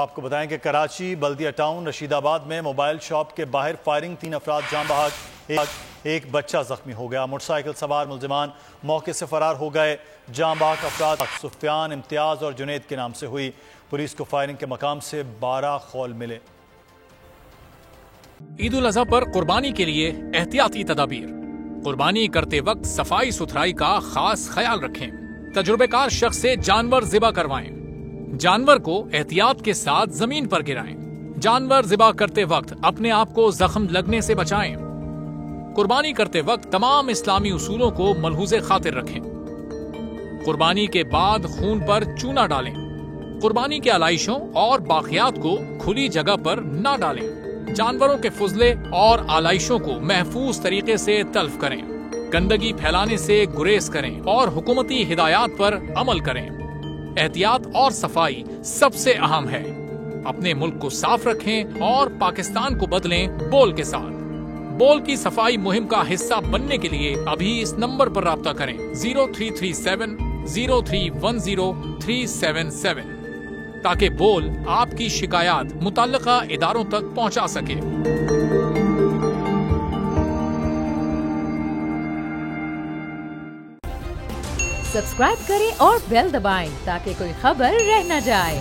آپ کو بتائیں کہ کراچی بلدیہ ٹاؤن رشید آباد میں موبائل شاپ کے باہر فائرنگ 3 افراد جاں بحق، ایک بچہ زخمی ہو گیا۔ موٹر سائیکل سوار ملزمان موقع سے فرار ہو گئے۔ جاں بحق افراد سفیان، امتیاز اور جنید کے نام سے ہوئی۔ پولیس کو فائرنگ کے مقام سے 12 خول ملے۔ عید الاضحیٰ پر قربانی کے لیے احتیاطی تدابیر۔ قربانی کرتے وقت صفائی ستھرائی کا خاص خیال رکھیں۔ تجربہ کار شخص سے جانور ذبح کروائیں۔ جانور کو احتیاط کے ساتھ زمین پر گرائیں۔ جانور ذبح کرتے وقت اپنے آپ کو زخم لگنے سے بچائیں۔ قربانی کرتے وقت تمام اسلامی اصولوں کو ملحوظ خاطر رکھیں۔ قربانی کے بعد خون پر چونا ڈالیں۔ قربانی کے علائشوں اور باقیات کو کھلی جگہ پر نہ ڈالیں۔ جانوروں کے فضلے اور علائشوں کو محفوظ طریقے سے تلف کریں۔ گندگی پھیلانے سے گریز کریں اور حکومتی ہدایات پر عمل کریں۔ احتیاط اور صفائی سب سے اہم ہے۔ اپنے ملک کو صاف رکھیں اور پاکستان کو بدلیں بول کے ساتھ۔ بول کی صفائی مہم کا حصہ بننے کے لیے ابھی اس نمبر پر رابطہ کریں 0337 0310 377 تاکہ بول آپ کی شکایات متعلقہ اداروں تک پہنچا سکے۔ سبسکرائب کریں اور بیل دبائیں تاکہ کوئی خبر رہ نہ جائے۔